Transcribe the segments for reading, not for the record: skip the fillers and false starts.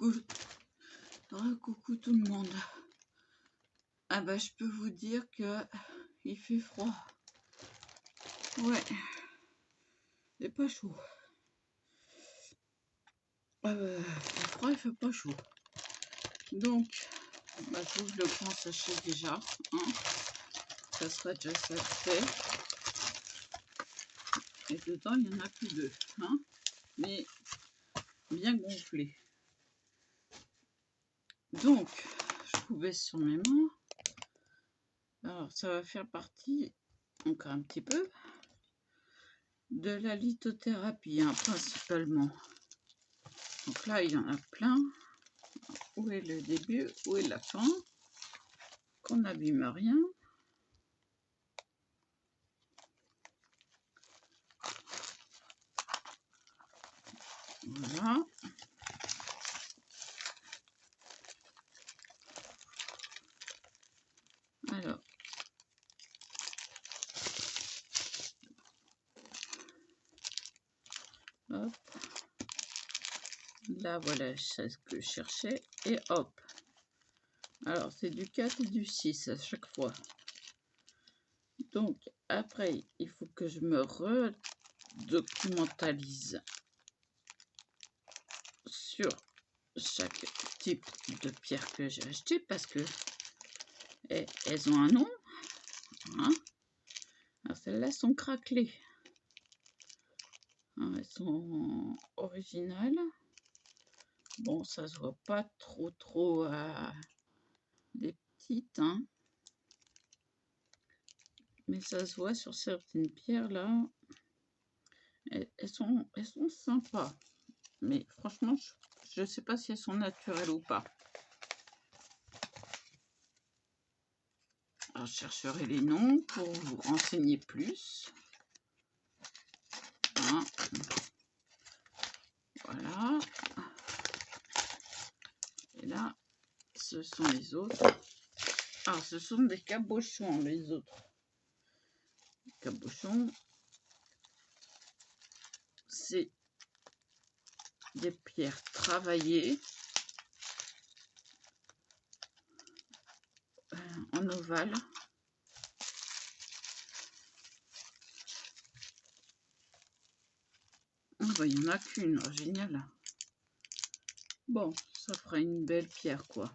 coucou. Coucou tout le monde. Ah bah je peux vous dire que il fait froid. Ouais. Il fait pas chaud. Il fait froid, il fait pas chaud. Donc, bah, j'ouvre le grand sachet déjà. Hein. Ça sera déjà ça fait. Et dedans, il n'y en a que 2. Hein. Mais bien gonflé. Donc, je vous baisse sur mes mains. Alors, ça va faire partie, encore un petit peu, de la lithothérapie, hein, principalement. Donc là, il y en a plein. Où est le début? Où est la fin? Qu'on n'abîme rien. Voilà. Alors. Hop. Là, voilà, c'est ce que je cherchais. Et hop. Alors, c'est du 4 et du 6 à chaque fois. Donc, après, il faut que je me redocumentalise sur chaque type de pierre que j'ai acheté parce que elles ont un nom. Hein. Alors, celles-là sont craquelées. Hein, elles sont originales. Bon, ça se voit pas trop des petites, hein. Mais ça se voit sur certaines pierres là. Elles sont sympas. Mais franchement, je ne sais pas si elles sont naturelles ou pas. Alors, je chercherai les noms pour vous renseigner plus. Hein. Voilà. Et là, ce sont les autres. Ah, ce sont des cabochons, les autres. Les cabochons, c'est des pierres travaillées en ovale. Ah bah, il n'y en a qu'une, oh, génial. Bon, ça fera une belle pierre, quoi.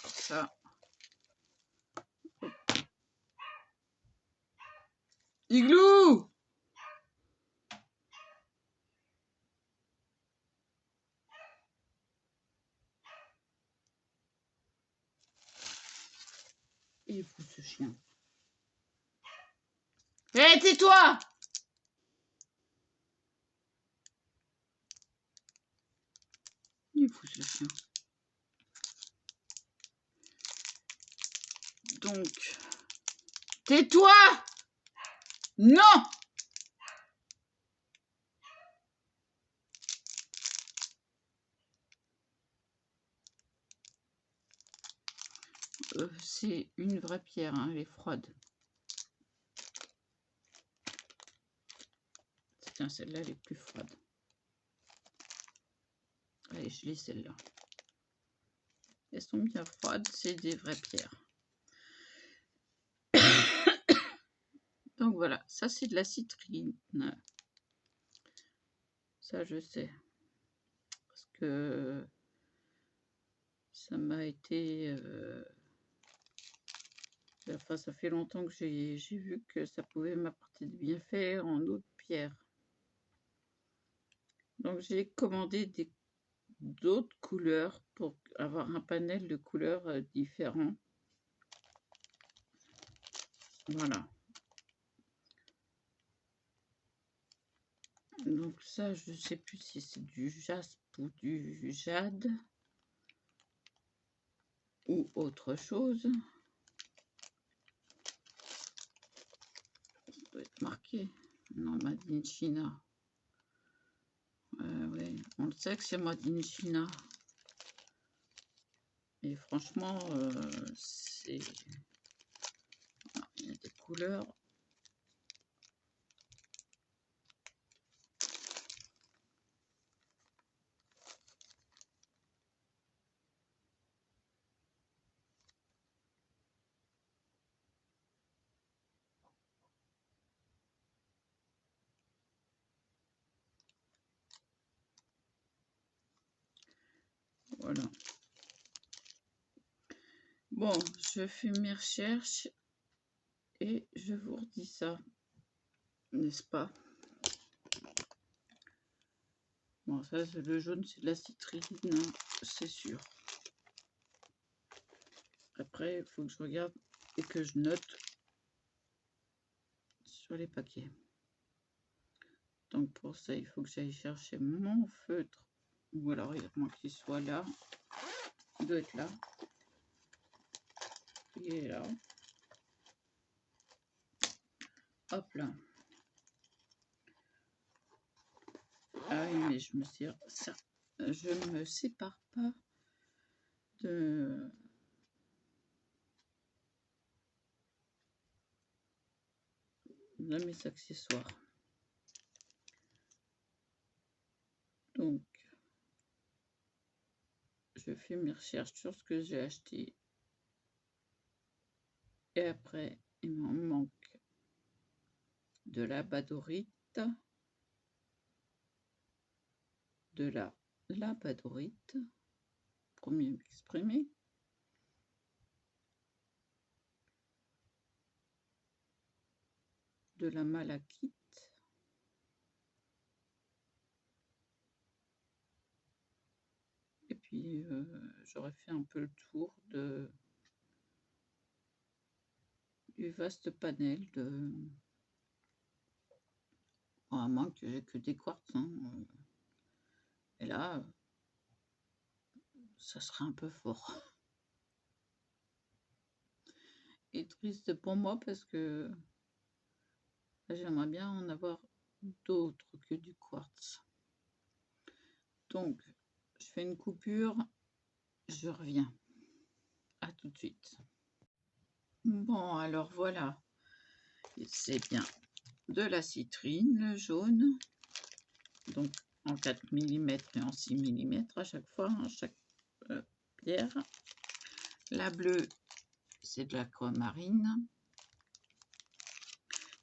Ça. Hop. Igloo! Il est fou ce chien. Hé, hey, tais-toi! Il est fou ce chien. Donc, tais-toi! Non! C'est une vraie pierre, hein, elle est froide. Tiens, celle-là, elle est plus froide. Allez, je lis celle-là. Elles sont bien froides, c'est des vraies pierres. Donc voilà, ça c'est de la citrine. Ça je sais. Parce que ça m'a été... Enfin, ça fait longtemps que j'ai vu que ça pouvait m'apporter des bienfaits en eau de pierre. Donc j'ai commandé d'autres couleurs pour avoir un panel de couleurs différents. Voilà. Donc ça, je ne sais plus si c'est du jaspe ou du jade ou autre chose. Ça doit être marqué. Non, Made in China. Ouais, on le sait que c'est Made in China. Et franchement, c'est... Il y a des couleurs. Voilà. Bon, je fais mes recherches et je vous redis ça, n'est-ce pas? Bon, ça, le jaune, c'est de la citrine, c'est sûr. Après, il faut que je regarde et que je note sur les paquets. Donc pour ça, il faut que j'aille chercher mon feutre. Ou alors, il y a moins qu'il soit là. Il doit être là. Il est là. Hop là. Ah oui, mais je me sépare pas de mes accessoires. Donc, je fais mes recherches sur ce que j'ai acheté. Et après, il m'en manque de la badorite, de la labradorite, premier exprimé, de la malachite, et puis j'aurais fait un peu le tour du vaste panel de... Bon, à moins que j'ai que des quartz, hein. Et là, ça serait un peu fort. Et triste pour moi parce que j'aimerais bien en avoir d'autres que du quartz. Donc, je fais une coupure, je reviens. À tout de suite. Bon, alors voilà, c'est bien de la citrine, le jaune, donc en 4 mm et en 6 mm à chaque fois, à chaque pierre. La bleue, c'est de l'aquamarine.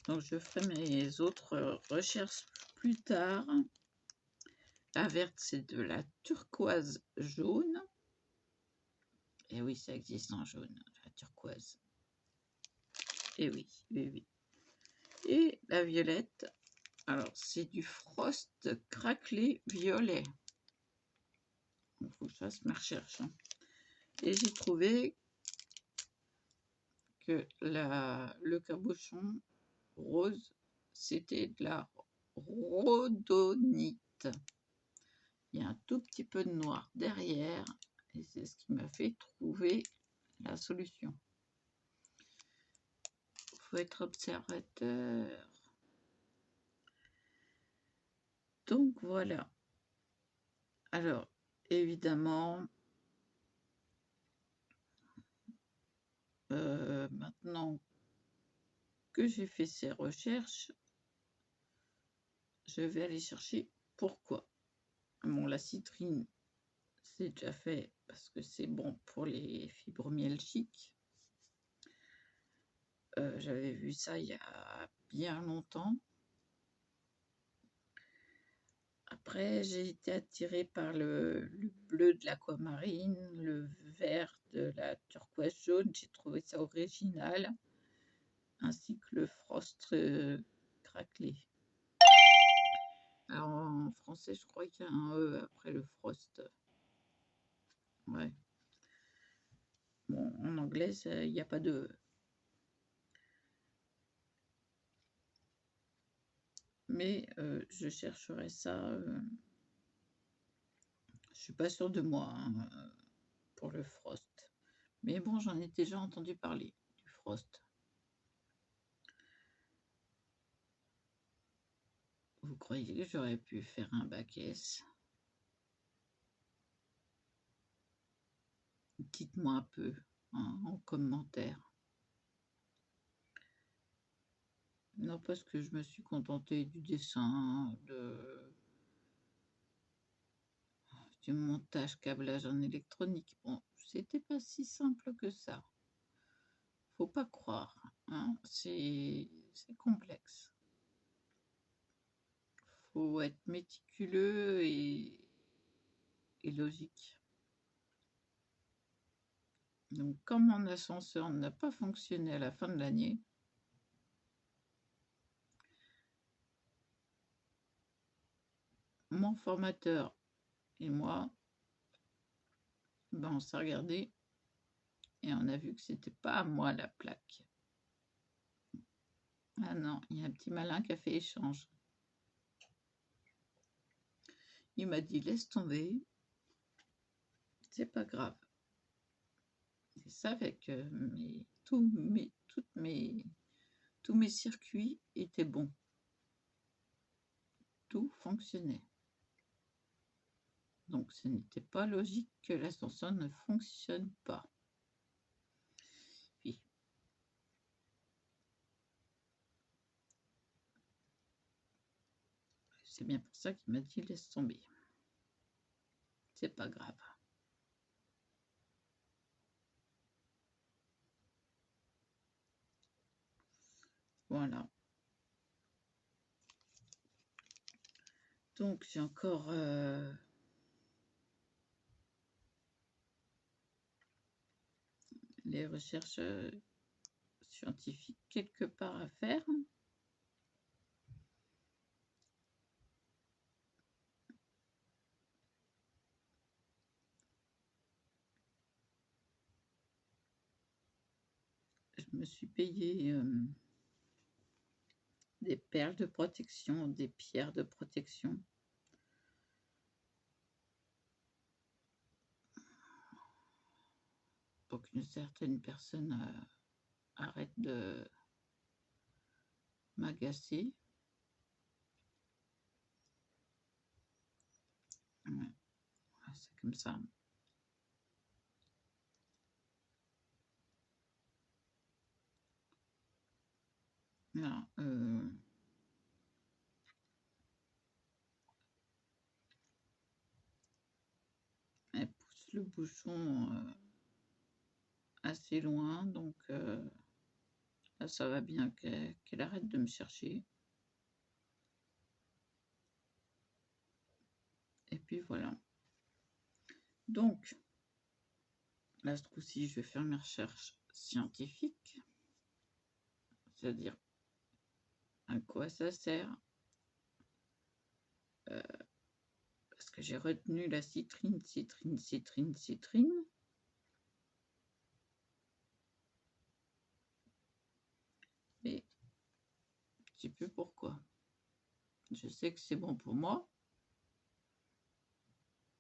Donc je ferai mes autres recherches plus tard. La verte, c'est de la turquoise jaune. Et oui, ça existe en jaune, la turquoise. Et oui, oui, oui. Et la violette, alors c'est du frost craquelé violet. Il faut que je fasse mes recherches. Hein. Et j'ai trouvé que le cabochon rose, c'était de la rhodonite. Il y a un tout petit peu de noir derrière. Et c'est ce qui m'a fait trouver la solution. Il faut être observateur. Donc voilà. Alors, évidemment, maintenant que j'ai fait ces recherches, je vais aller chercher pourquoi. Bon, la citrine, c'est déjà fait parce que c'est bon pour les fibromyalgiques. J'avais vu ça il y a bien longtemps. Après, j'ai été attirée par le bleu de l'aquamarine, le vert de la turquoise jaune. J'ai trouvé ça original, ainsi que le frost craquelé. Alors, en français, je crois qu'il y a un E après le frost. Ouais. Bon, en anglais, il n'y a pas de E. Mais je chercherai ça. Je suis pas sûre de moi hein, pour le frost. Mais bon, j'en ai déjà entendu parler du frost. Vous croyez que j'aurais pu faire un bac S? Dites-moi un peu hein, en commentaire. Non, parce que je me suis contentée du dessin, du montage câblage en électronique. Bon, c'était pas si simple que ça. Faut pas croire, hein, c'est complexe. Faut être méticuleux et logique. Donc, comme mon ascenseur n'a pas fonctionné à la fin de l'année, mon formateur et moi, ben, on s'est regardé et on a vu que c'était pas à moi la plaque. Ah non, il y a un petit malin qui a fait échange. Il m'a dit laisse tomber, c'est pas grave. Il savait que tous mes circuits étaient bons. Tout fonctionnait. Donc ce n'était pas logique que l'ascenseur ne fonctionne pas. Oui. C'est bien pour ça qu'il m'a dit laisse tomber. C'est pas grave. Voilà. Donc j'ai encore les recherches scientifiques quelque part à faire. Je me suis payé des perles de protection, des pierres de protection. Pour qu'une certaine personne arrête de m'agacer. Ouais. C'est comme ça. Voilà. Elle pousse le bouchon assez loin, donc là ça va bien qu'elle arrête de me chercher. Et puis voilà. Donc là ce coup-ci je vais faire mes recherches scientifiques, c'est-à-dire à quoi ça sert, parce que j'ai retenu la citrine. Mais je sais plus pourquoi. Je sais que c'est bon pour moi,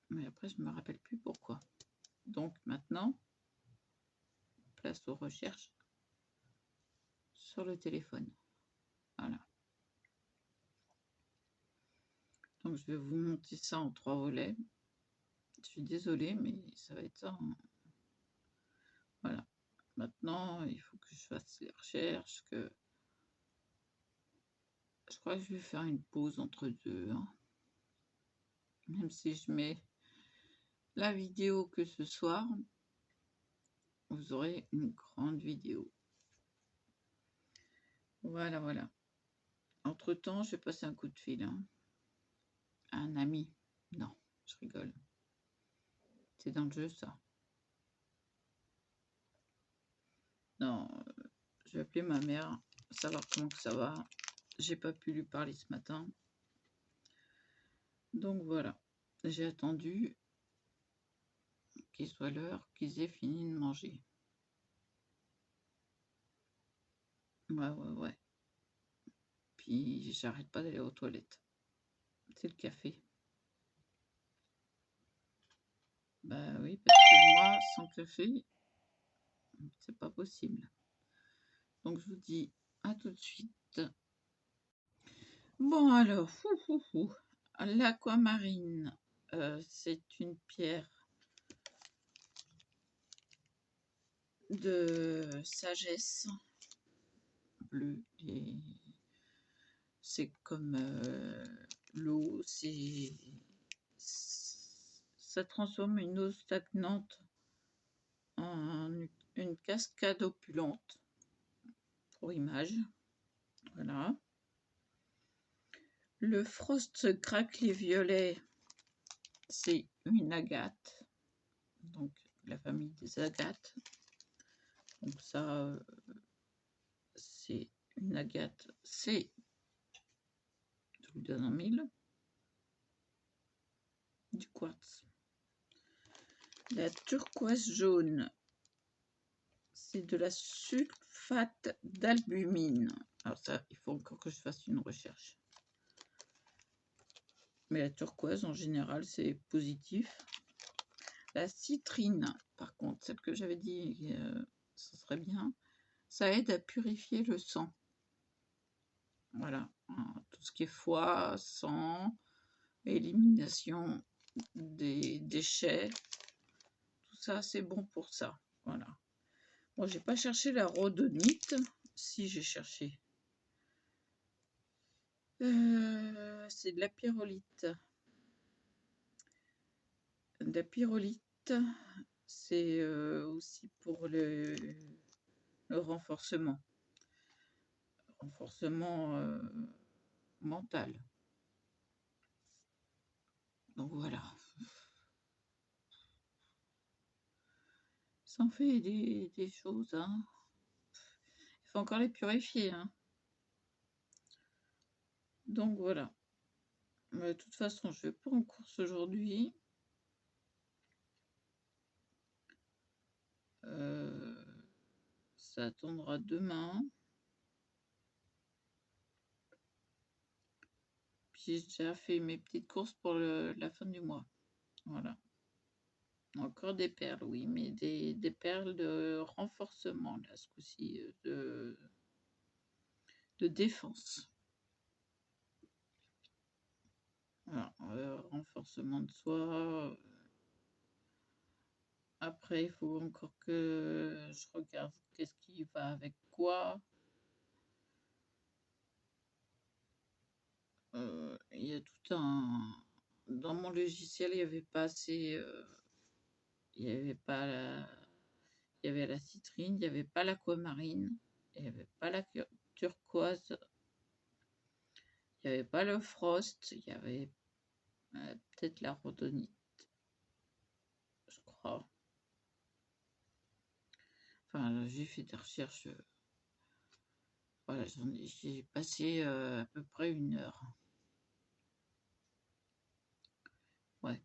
mais après je me rappelle plus pourquoi. Donc maintenant, place aux recherches sur le téléphone. Voilà. Donc je vais vous monter ça en 3 volets. Je suis désolée, mais ça va être ça. Voilà. Maintenant, il faut que je fasse les recherches. Je crois que je vais faire une pause entre deux. Même si je mets la vidéo que ce soir, vous aurez une grande vidéo. Voilà, voilà. Entre-temps, je vais passer un coup de fil à un ami. Non, je rigole. C'est dans le jeu, ça. Non, je vais appeler ma mère, savoir comment que ça va. J'ai pas pu lui parler ce matin. Donc voilà, j'ai attendu qu'il soit l'heure, qu'ils aient fini de manger. Ouais. Puis j'arrête pas d'aller aux toilettes. C'est le café. Bah oui, parce que moi, sans café, c'est pas possible. Donc je vous dis à tout de suite. Bon alors, l'aquamarine, c'est une pierre de sagesse bleue. C'est comme l'eau, ça transforme une eau stagnante en une cascade opulente, pour image. Voilà. Le frost craquelé violet, c'est une agate, donc la famille des agates. Donc ça, c'est une agate, c'est, je vous donne en mille, du quartz. La turquoise jaune, c'est de la sulfate d'albumine. Alors ça, il faut encore que je fasse une recherche. Mais la turquoise, en général, c'est positif. La citrine, par contre, celle que j'avais dit, ce serait bien. Ça aide à purifier le sang. Voilà, tout ce qui est foie, sang, élimination des déchets, tout ça, c'est bon pour ça. Voilà. Bon, j'ai pas cherché la rhodonite. Si, j'ai cherché. C'est de la pyrrolite. De la pyrrolite, c'est aussi pour le renforcement. Renforcement mental. Donc voilà. Ça en fait des choses, hein. Il faut encore les purifier, hein. Donc voilà. Mais de toute façon, je vais pas en course aujourd'hui. Ça attendra demain. Puis j'ai déjà fait mes petites courses pour la fin du mois. Voilà. Encore des perles, oui, mais des perles de renforcement, là, ce coup-ci, de défense. Voilà, renforcement de soi. Après, il faut encore que je regarde qu'est-ce qui va avec quoi. Il y a tout un... Dans mon logiciel, il n'y avait pas assez... il n'y avait pas la... Il y avait la citrine, il n'y avait pas l'aquamarine, il n'y avait pas la turquoise, il n'y avait pas le frost, il y avait peut-être la rhodonite, je crois. Enfin, j'ai fait des recherches. Voilà, j'ai passé à peu près 1 heure. Ouais.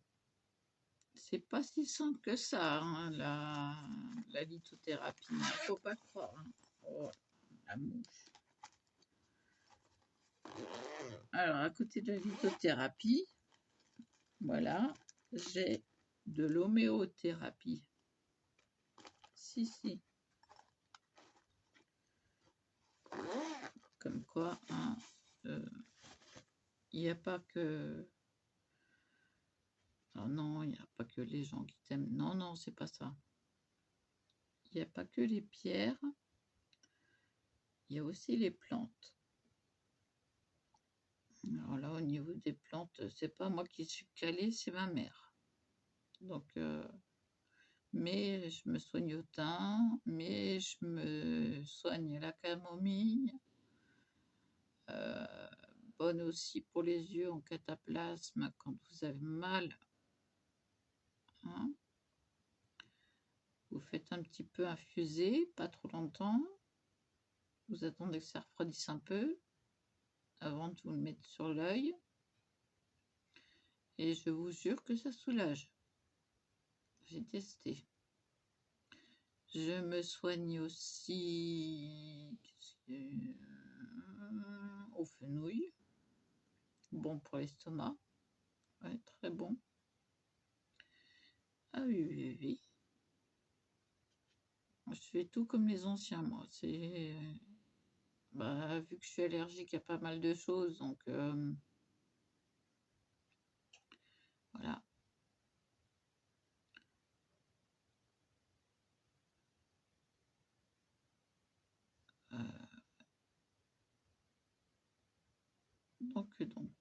C'est pas si simple que ça, hein, la lithothérapie. Il ne faut pas croire. Hein. Oh, la mouche. Alors, à côté de la lithothérapie, voilà, j'ai de l'homéothérapie. Si. Comme quoi, hein, il n'y a pas que... Oh non, il n'y a pas que les gens qui t'aiment. Non, c'est pas ça. Il n'y a pas que les pierres. Il y a aussi les plantes. Alors là, au niveau des plantes, c'est pas moi qui suis calée, c'est ma mère. Donc, mais je me soigne au thym, mais je me soigne la camomille. Bonne aussi pour les yeux en cataplasme quand vous avez mal. Hein. Vous faites un petit peu infuser, pas trop longtemps. Vous attendez que ça refroidisse un peu avant de vous le mettre sur l'œil. Et je vous jure que ça soulage. J'ai testé. Je me soigne aussi au fenouil. Bon pour l'estomac. Ouais, très bon. Ah oui. Je fais tout comme les anciens, moi. C'est... Bah, vu que je suis allergique à pas mal de choses, donc... voilà. Donc.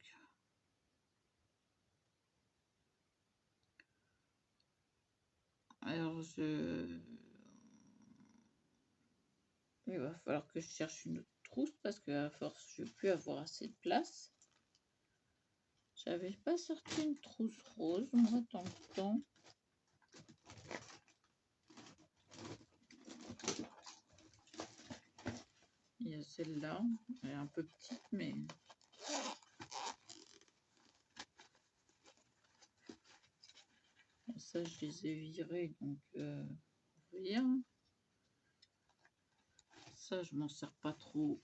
Alors, il va falloir que je cherche une autre trousse parce qu'à force, je ne vais plus avoir assez de place. J'avais pas sorti une trousse rose, moi, dans le temps. celle-là. Elle est un peu petite, mais... Bon, ça, je les ai virés, donc rien. Ça, je m'en sers pas trop.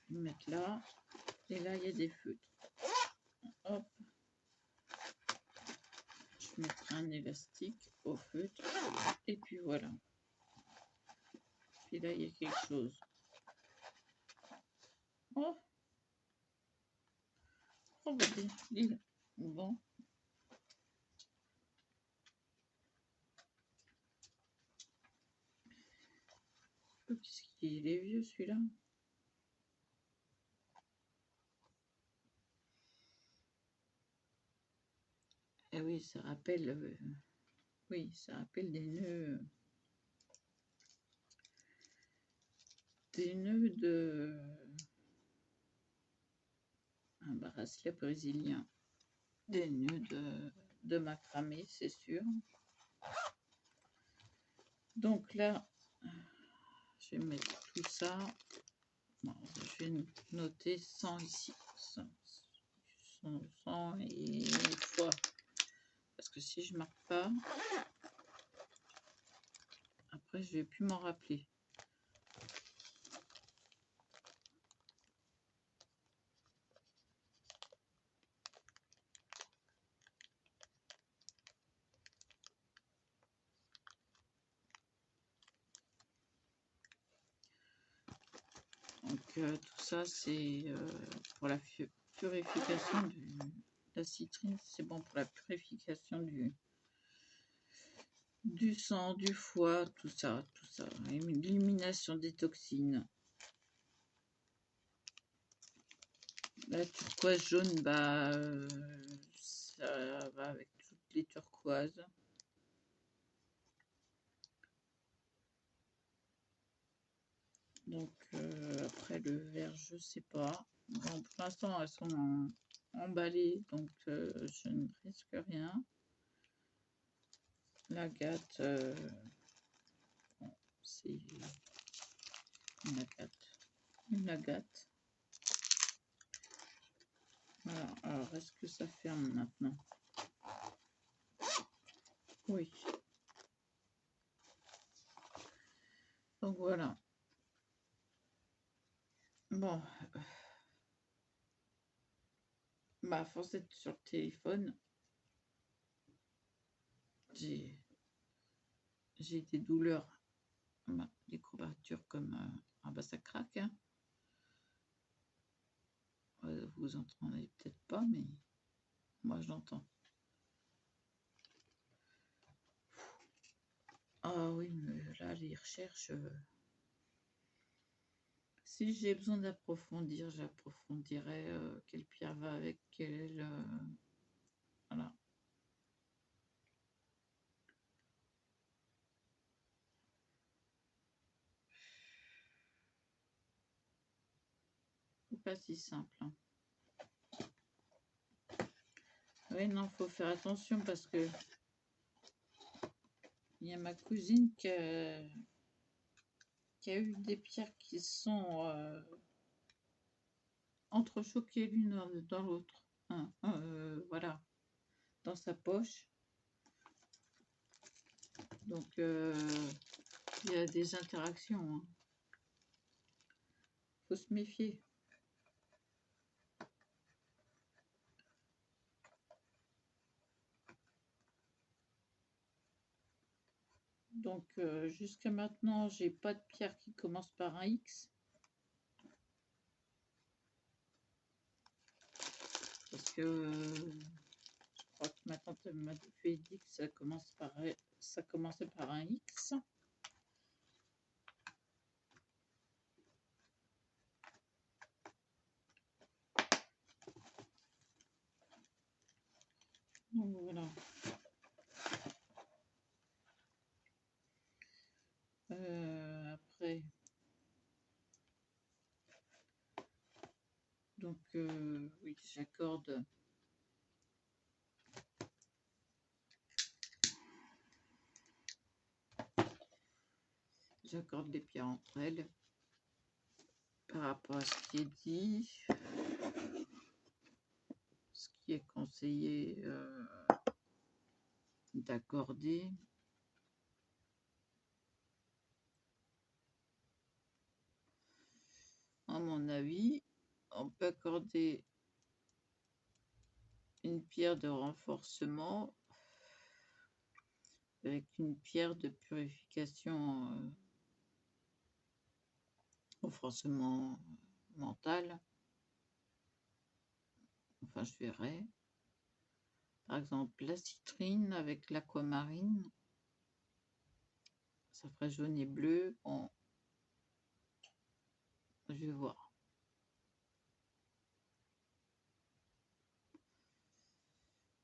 Je vais le mettre là. Et là, il y a des feutres. Hop. Je mettrai un élastique au feutre. Et puis voilà. Puis là, il y a quelque chose. Oh, oh bah, bon. Qu'est-ce qu'il est vieux celui-là. Eh oui, ça rappelle, oui, ça rappelle des nœuds de un bracelet brésilien, des nœuds de macramé, c'est sûr. Donc là, je vais mettre tout ça. Bon, je vais noter 100 ici, 100 et fois. Parce que si je marque pas, après je vais plus m'en rappeler. Donc tout ça c'est pour la purification la citrine, c'est bon pour la purification du sang, du foie, tout ça, l'élimination des toxines. La turquoise jaune, bah ça va avec toutes les turquoises. Donc après le vert, je sais pas. Bon, pour l'instant, elles sont emballées, donc je ne risque rien. L'agate, bon, c'est une agate. Une agate. Voilà. Alors, est-ce que ça ferme maintenant? Oui. Donc voilà. Bon. Bah, à force d'être sur le téléphone, j'ai des douleurs, bah, des courbatures comme... ah bah ça craque, hein. Vous entendez peut-être pas, mais moi je l'entends. Ah oui, mais là, les recherches... si j'ai besoin d'approfondir, j'approfondirai quelle pierre va avec quelle... voilà. C'est pas si simple, hein. Oui, non, faut faire attention parce que il y a ma cousine qui a eu des pierres qui sont entrechoquées l'une dans l'autre. Hein, voilà, dans sa poche. Donc, il y a des interactions, hein. Faut se méfier. Donc, jusqu'à maintenant, j'ai pas de pierre qui commence par un X. Parce que je crois que ma tante m'a fait dit que ça commençait par un X. Donc voilà. Après, donc oui, j'accorde les pierres entre elles. par rapport à ce qui est dit, ce qui est conseillé d'accorder. À mon avis, on peut accorder une pierre de renforcement avec une pierre de purification, renforcement mental. Enfin, je verrai. Par exemple, la citrine avec l'aquamarine. Ça ferait jaune et bleu. Bon, je vais voir.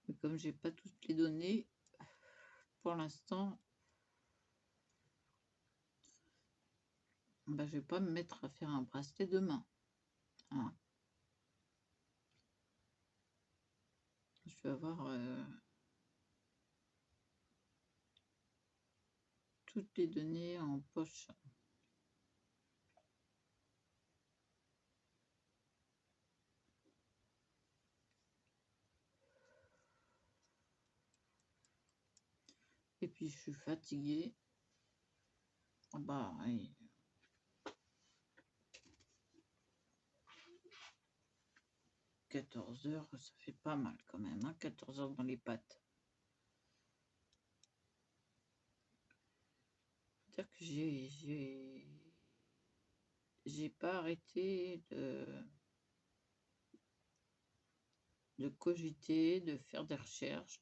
Mais comme j'ai pas toutes les données, pour l'instant, je vais pas me mettre à faire un bracelet demain. Hein. Je vais avoir toutes les données en poche. Et puis je suis fatiguée. Oui. 14 heures, ça fait pas mal quand même, hein, 14 heures dans les pattes. C'est-à-dire que j'ai pas arrêté de cogiter, de faire des recherches,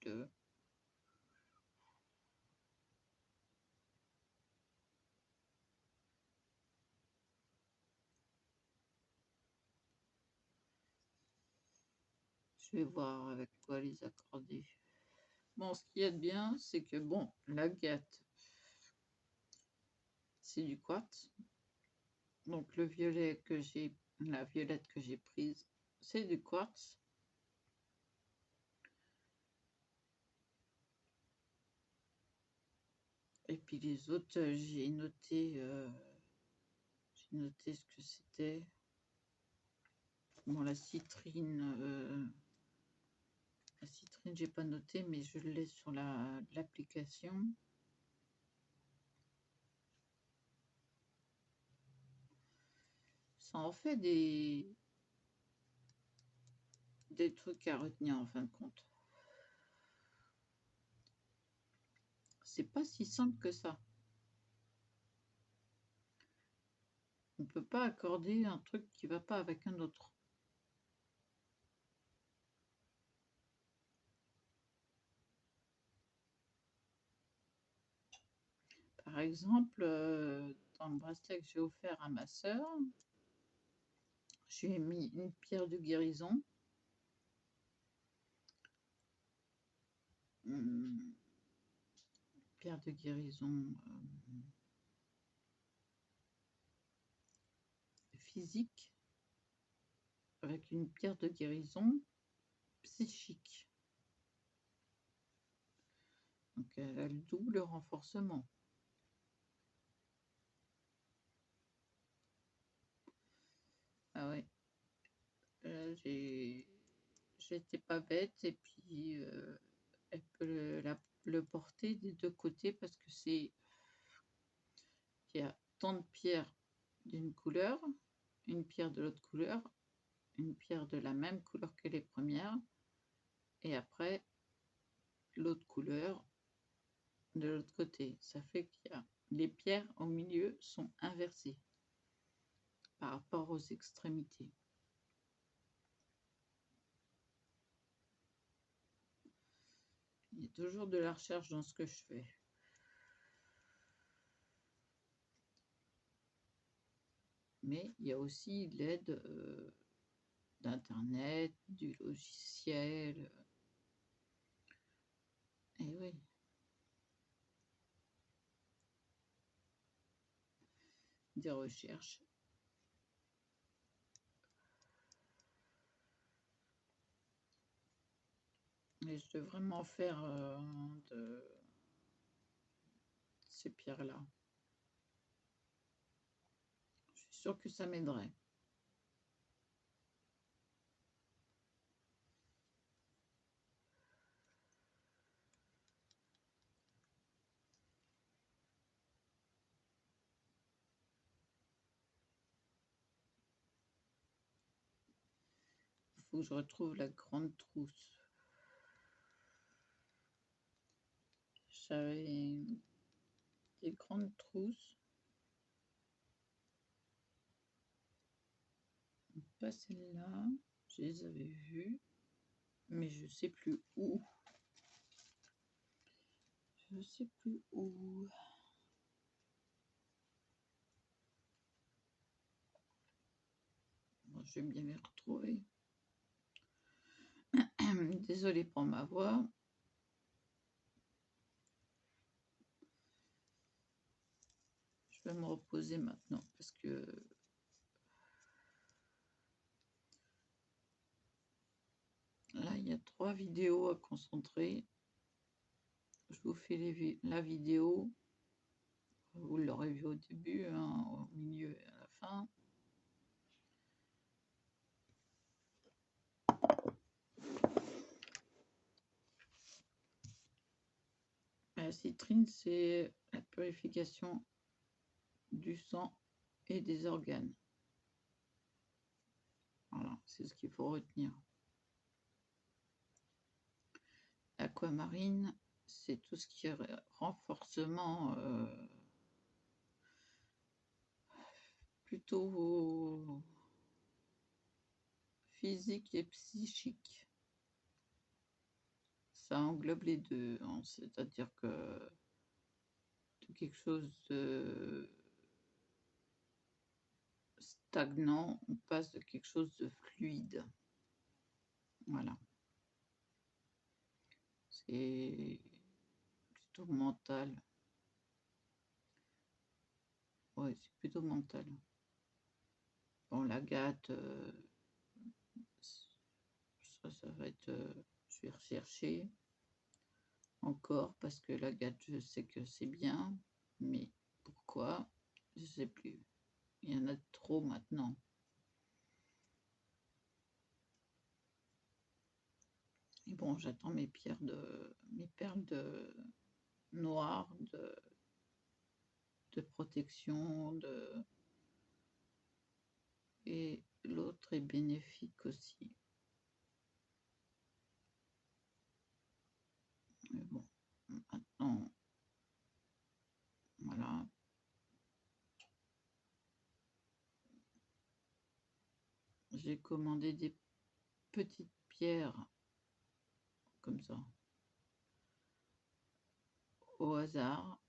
je vais voir avec quoi les accorder. Bon, ce qu'il y a de bien, c'est que bon, l'agate, c'est du quartz. Donc le violet que j'ai, la violette que j'ai prise, c'est du quartz. Et puis les autres, j'ai noté ce que c'était. Bon, la citrine, j'ai pas noté, mais je l'ai sur l'application. Ça en fait des trucs à retenir en fin de compte. C'est pas si simple que ça. On peut pas accorder un truc qui va pas avec un autre. Par exemple, dans le bracelet que j'ai offert à ma sœur, je lui ai mis une pierre de guérison. Pierre de guérison physique avec une pierre de guérison psychique. Donc elle a le double renforcement. Ah ouais. J'étais pas bête et puis elle peut le porter des deux côtés parce que il y a tant de pierres d'une couleur, une pierre de l'autre couleur, une pierre de la même couleur que les premières et après l'autre couleur de l'autre côté. Ça fait qu'il y a les pierres au milieu sont inversées par rapport aux extrémités. Il y a toujours de la recherche dans ce que je fais. Mais il y a aussi l'aide d'Internet, du logiciel. Et oui. Des recherches. Et je devrais m'en faire de ces pierres-là. Je suis sûre que ça m'aiderait. faut que je retrouve la grande trousse. J'avais des grandes trousses. Pas celle-là. Je les avais vues. Mais je sais plus où. Je sais plus où. Bon, je vais bien les retrouver. Désolée pour ma voix. Je vais me reposer maintenant parce que là, il y a 3 vidéos à concentrer. Je vous fais la vidéo. Vous l'aurez vu au début, hein, au milieu et à la fin. La citrine, c'est la purification du sang et des organes. Voilà, c'est ce qu'il faut retenir. Aquamarine, c'est tout ce qui est renforcement plutôt physique et psychique. Ça englobe les deux, hein, c'est-à-dire que de quelque chose de stagnant, on passe de quelque chose de fluide. Voilà. C'est plutôt mental. Ouais, c'est plutôt mental. Bon, la gâte, ça va être... je vais rechercher encore parce que la gâte, je sais que c'est bien, mais pourquoi, je sais plus. Il y en a trop maintenant. Et bon, j'attends mes perles de noires, de protection, et l'autre est bénéfique aussi. Mais bon, maintenant, voilà. J'ai commandé des petites pierres comme ça au hasard.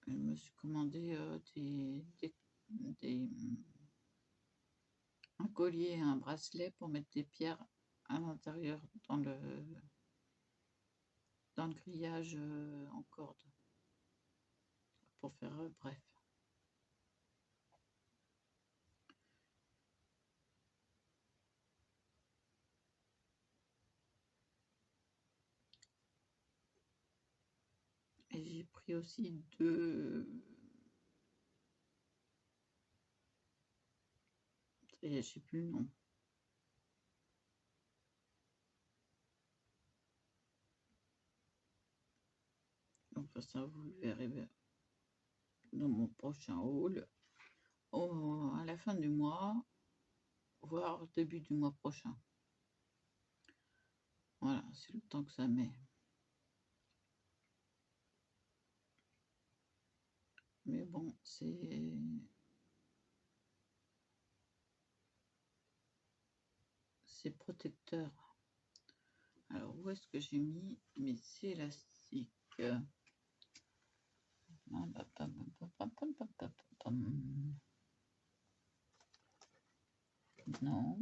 Je me suis commandé un collier et un bracelet pour mettre des pierres à l'intérieur dans le grillage en corde, pour faire bref. Et j'ai pris aussi deux... Et je sais plus le nom. Enfin, ça, vous le verrez dans mon prochain haul. À la fin du mois, voire début du mois prochain. Voilà, c'est le temps que ça met. Mais bon, c'est protecteur. Alors, où est-ce que j'ai mis mes élastiques? Non.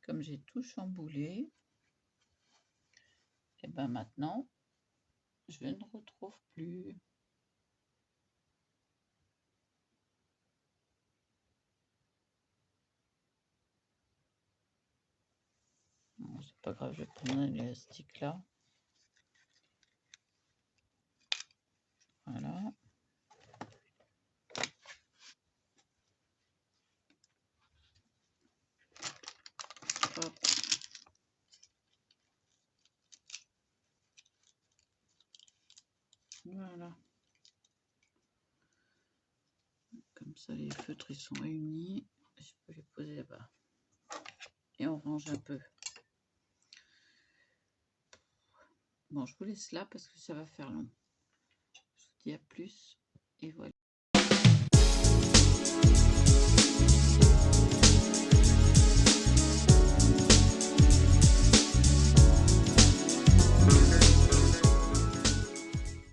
Comme j'ai tout chamboulé, et ben maintenant, je ne retrouve plus. Bon, c'est pas grave, je vais prendre un élastique là. Voilà. Hop. Voilà. Comme ça, les feutres ils sont réunis. Je peux les poser là-bas. Et on range un peu. Bon, je vous laisse là parce que ça va faire long. Je vous dis à plus. Et voilà.